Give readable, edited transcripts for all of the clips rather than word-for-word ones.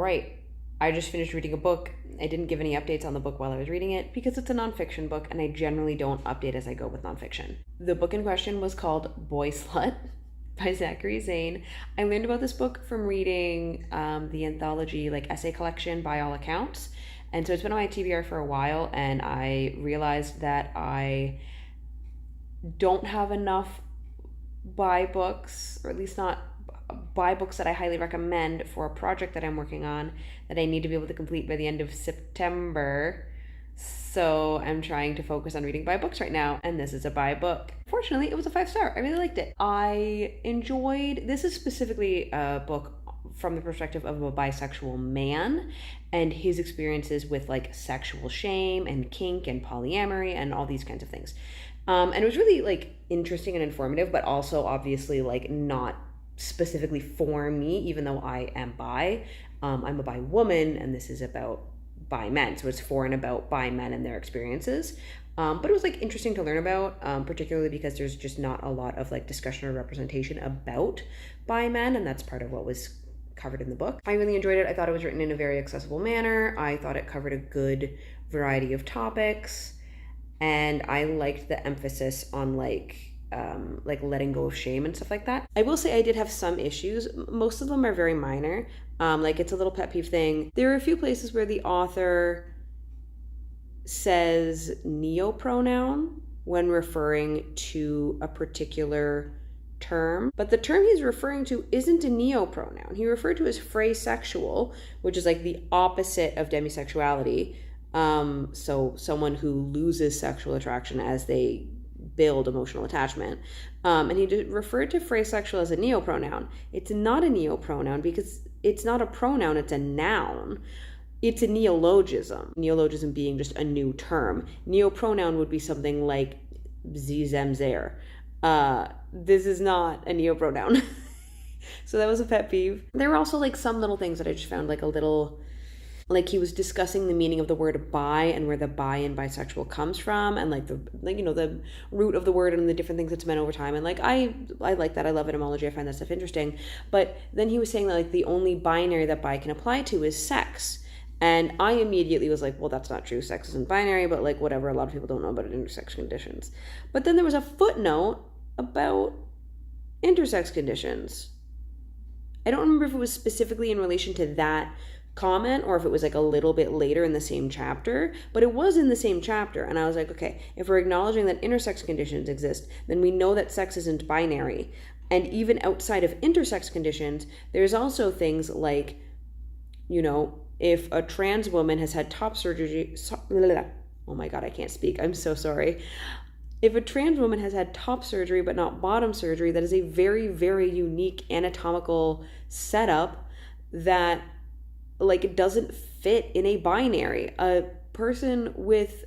right, I just finished reading a book. I didn't give any updates on the book while I was reading it because it's a nonfiction book and I generally don't update as I go with nonfiction. The book in question was called BOYSLUT by Zachary, Zane. I learned about this book from reading the anthology like essay collection By All Accounts. And so it's been on my TBR for a while, and I realized that I don't have enough buy books, or at least not buy books that I highly recommend for a project that I'm working on that I need to be able to complete by the end of September. So I'm trying to focus on reading buy books right now, and this is a buy book. Fortunately, it was a 5-star. I really liked it. I enjoyed, this is specifically a book from the perspective of a bisexual man and his experiences with like sexual shame and kink and polyamory and all these kinds of things. And it was really like interesting and informative, but also obviously like not specifically for me, even though I am bi. I'm a bi woman, and this is about bi men, so it's for and about bi men and their experiences. But it was like interesting to learn about, particularly because there's just not a lot of like discussion or representation about bi men, and that's part of what was covered in the book. I really enjoyed it. I thought it was written in a very accessible manner. I thought it covered a good variety of topics, and I liked the emphasis on like letting go of shame and stuff like that. I will say I did have some issues. Most of them are very minor. Like it's a little pet peeve thing. There are a few places where the author says neopronoun when referring to a particular term, but the term he's referring to isn't a neopronoun. He referred to as phrasexual, which is like the opposite of demisexuality. So someone who loses sexual attraction as they build emotional attachment. And he referred to phrasexual as a neopronoun. It's not a neopronoun because it's not a pronoun, it's a noun. It's a neologism. Neologism being just a new term. Neopronoun would be something like sie, them, their. This is not a neopronoun. So that was a pet peeve. There were also like some little things that I just found like a little, like he was discussing the meaning of the word bi and where the bi in bisexual comes from, and like the root of the word and the different things it's meant over time. And like I like that. I love etymology. I find that stuff interesting. But then he was saying that like the only binary that bi can apply to is sex. And I immediately was like, well, that's not true. Sex isn't binary, but like whatever. A lot of people don't know about intersex conditions. But then there was a footnote about intersex conditions. I don't remember if it was specifically in relation to that comment or if it was like a little bit later in the same chapter, but it was in the same chapter. And I was like, okay, if we're acknowledging that intersex conditions exist, then we know that sex isn't binary. And even outside of intersex conditions, there's also things like, if a trans woman has had top surgery, oh my God, I can't speak. I'm so sorry. If a trans woman has had top surgery but not bottom surgery, that is a very, very unique anatomical setup that like it doesn't fit in a binary. A person with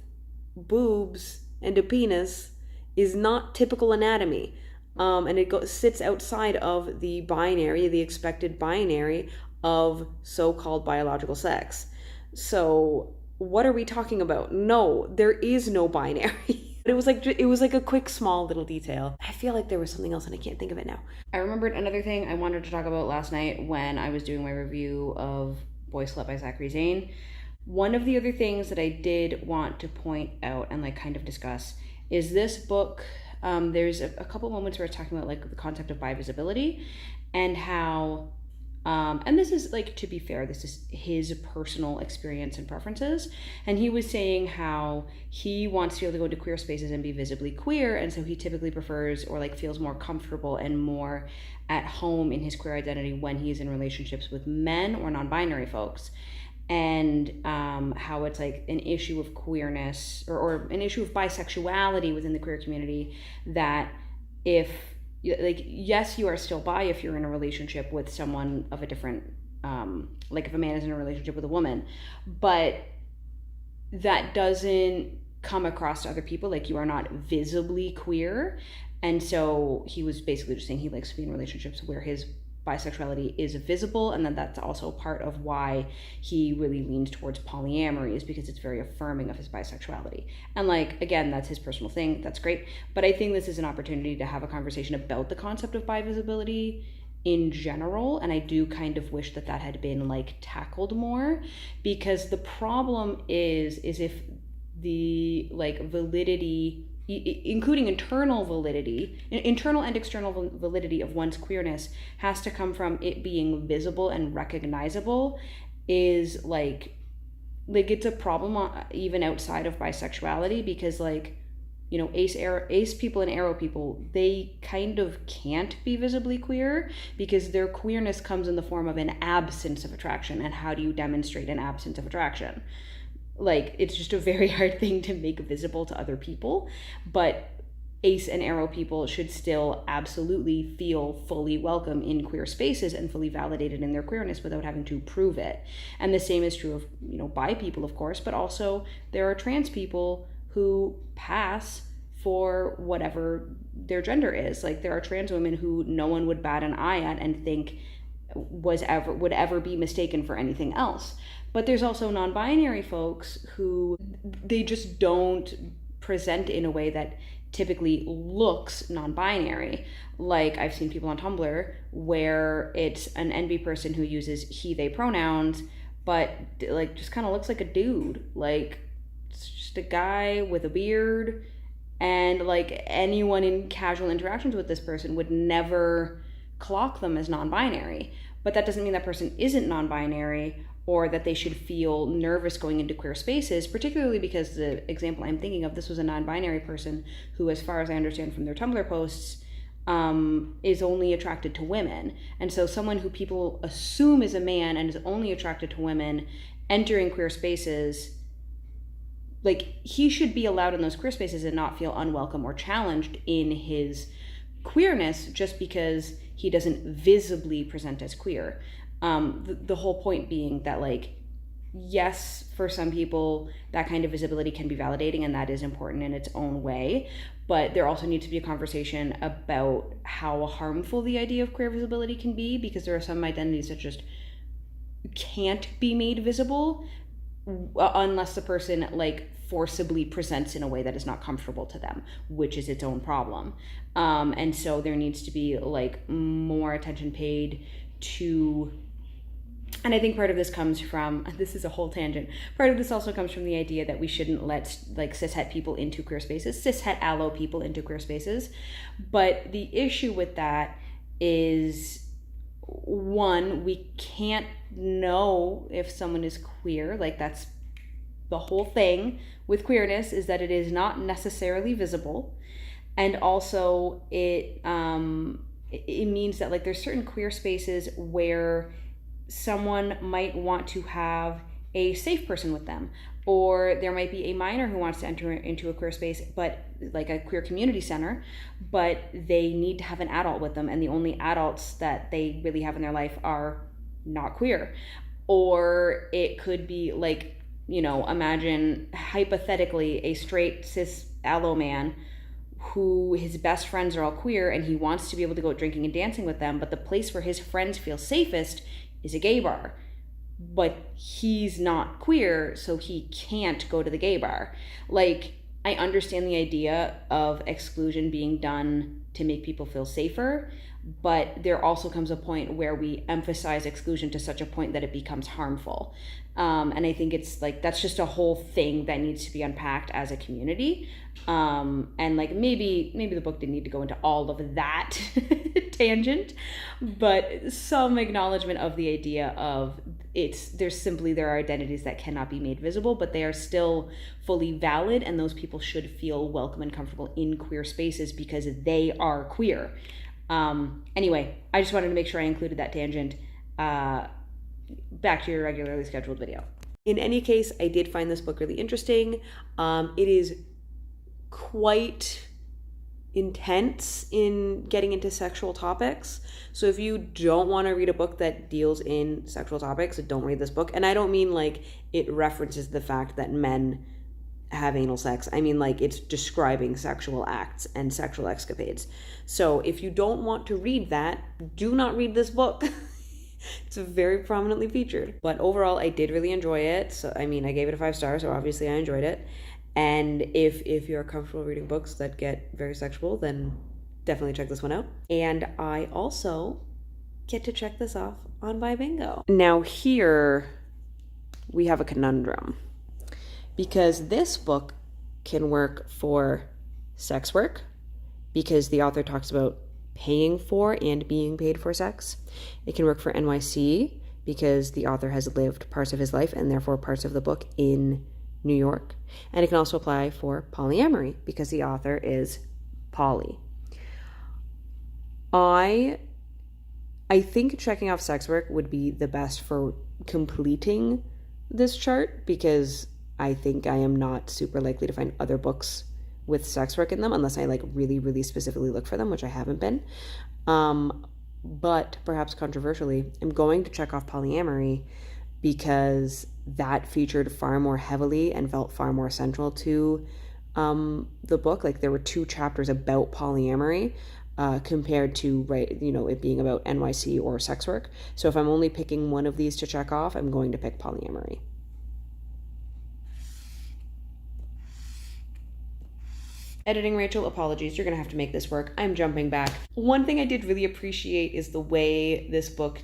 boobs and a penis is not typical anatomy. And it sits outside of the binary, the expected binary of so-called biological sex. So what are we talking about? No, there is no binary. It was like a quick, small little detail. I feel like there was something else and I can't think of it now. I remembered another thing I wanted to talk about last night when I was doing my review of BOYSLUT by Zachary, Zane. One of the other things that I did want to point out and like kind of discuss is this book. There's a couple moments where it's talking about like the concept of bi visibility and how and this is like, to be fair, this is his personal experience and preferences. And he was saying how he wants to be able to go into queer spaces and be visibly queer. And so he typically prefers or like feels more comfortable and more at home in his queer identity when he's in relationships with men or non-binary folks. And how it's like an issue of queerness or an issue of bisexuality within the queer community, that if like, yes, you are still bi if you're in a relationship with someone of a different, like if a man is in a relationship with a woman, but that doesn't come across to other people. Like you are not visibly queer. And so he was basically just saying he likes to be in relationships where his bisexuality is visible, and then that's also part of why he really leans towards polyamory, is because it's very affirming of his bisexuality. And like, again, that's his personal thing, that's great, but I think this is an opportunity to have a conversation about the concept of bi visibility in general, and I do kind of wish that that had been like tackled more, because the problem is if the like validity, including internal and external validity of one's queerness, has to come from it being visible and recognizable, is like it's a problem even outside of bisexuality, because like, you know, ace people and arrow people, they kind of can't be visibly queer because their queerness comes in the form of an absence of attraction. And how do you demonstrate an absence of attraction? Like, it's just a very hard thing to make visible to other people. But ace and arrow people should still absolutely feel fully welcome in queer spaces and fully validated in their queerness without having to prove it. And the same is true of, you know, bi people, of course, but also there are trans people who pass for whatever their gender is. Like, there are trans women who no one would bat an eye at and think would ever be mistaken for anything else. But there's also non-binary folks who they just don't present in a way that typically looks non-binary. Like, I've seen people on Tumblr where it's an NB person who uses he, they pronouns, but like just kind of looks like a dude. Like, it's just a guy with a beard, and like anyone in casual interactions with this person would never clock them as non-binary. But that doesn't mean that person isn't non-binary, or that they should feel nervous going into queer spaces, particularly because the example I'm thinking of, this was a non-binary person who, as far as I understand from their Tumblr posts, is only attracted to women. And so someone who people assume is a man and is only attracted to women entering queer spaces, like, he should be allowed in those queer spaces and not feel unwelcome or challenged in his queerness just because he doesn't visibly present as queer. The whole point being that, like, yes, for some people that kind of visibility can be validating, and that is important in its own way, but there also needs to be a conversation about how harmful the idea of queer visibility can be, because there are some identities that just can't be made visible unless the person like forcibly presents in a way that is not comfortable to them, which is its own problem. And so there needs to be like more attention paid to, and I think part of this comes from, this is a whole tangent, part of this also comes from the idea that we shouldn't let like cishet people into queer spaces, cishet allo people into queer spaces. But the issue with that is, one, we can't know if someone is queer. Like, that's the whole thing with queerness, is that it is not necessarily visible. And also it means that like there's certain queer spaces where someone might want to have a safe person with them, or there might be a minor who wants to enter into a queer space, but like a queer community center, but they need to have an adult with them, and the only adults that they really have in their life are not queer. Or it could be like, you know, imagine hypothetically a straight cis allo man who his best friends are all queer, and he wants to be able to go drinking and dancing with them, but the place where his friends feel safest is a gay bar. But he's not queer, so he can't go to the gay bar. Like, I understand the idea of exclusion being done to make people feel safer, but there also comes a point where we emphasize exclusion to such a point that it becomes harmful. And I think it's like, that's just a whole thing that needs to be unpacked as a community. And like maybe the book didn't need to go into all of that tangent, but some acknowledgement of the idea of there are identities that cannot be made visible, but they are still fully valid, and those people should feel welcome and comfortable in queer spaces because they are queer. Anyway, I just wanted to make sure I included that tangent. Back to your regularly scheduled video. In any case, I did find this book really interesting. It is quite intense in getting into sexual topics. So if you don't want to read a book that deals in sexual topics, don't read this book. And I don't mean like it references the fact that men have anal sex. I mean like it's describing sexual acts and sexual escapades. So if you don't want to read that, do not read this book. It's very prominently featured. But overall, I did really enjoy it. So I mean, I gave it a 5 stars, so obviously I enjoyed it. And if you're comfortable reading books that get very sexual, then definitely check this one out. And I also get to check this off on Bi Bingo. Now here we have a conundrum, because this book can work for sex work, because the author talks about paying for and being paid for sex. It can work for NYC because the author has lived parts of his life and therefore parts of the book in New York. And it can also apply for polyamory because the author is poly. I think checking off sex work would be the best for completing this chart, because I think I am not super likely to find other books with sex work in them unless I like really, really specifically look for them, which I haven't been. But perhaps controversially, I'm going to check off polyamory because that featured far more heavily and felt far more central to the book. Like there were 2 chapters about polyamory compared to, it being about NYC or sex work. So if I'm only picking one of these to check off, I'm going to pick polyamory. Editing Rachel, apologies, you're gonna have to make this work. I'm jumping back. One thing I did really appreciate is the way this book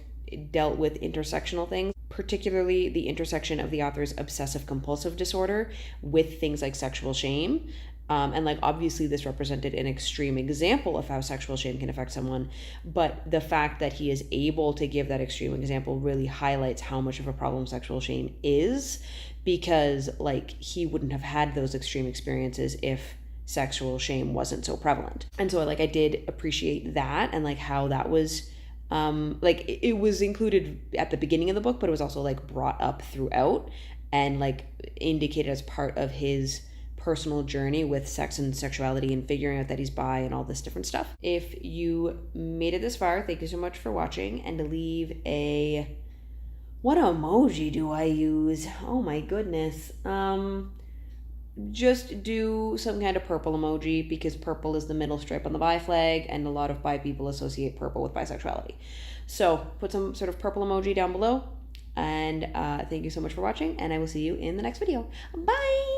dealt with intersectional things, particularly the intersection of the author's obsessive compulsive disorder with things like sexual shame. And like obviously this represented an extreme example of how sexual shame can affect someone, but the fact that he is able to give that extreme example really highlights how much of a problem sexual shame is, because like he wouldn't have had those extreme experiences if sexual shame wasn't so prevalent. And so like I did appreciate that, and like how that was like it was included at the beginning of the book, but it was also like brought up throughout and like indicated as part of his personal journey with sex and sexuality and figuring out that he's bi and all this different stuff. If you made it this far, thank you so much for watching, and leave a, what emoji do I use? Oh my goodness. Just do some kind of purple emoji, because purple is the middle stripe on the bi flag, and a lot of bi people associate purple with bisexuality. So put some sort of purple emoji down below, and thank you so much for watching, and I will see you in the next video. Bye!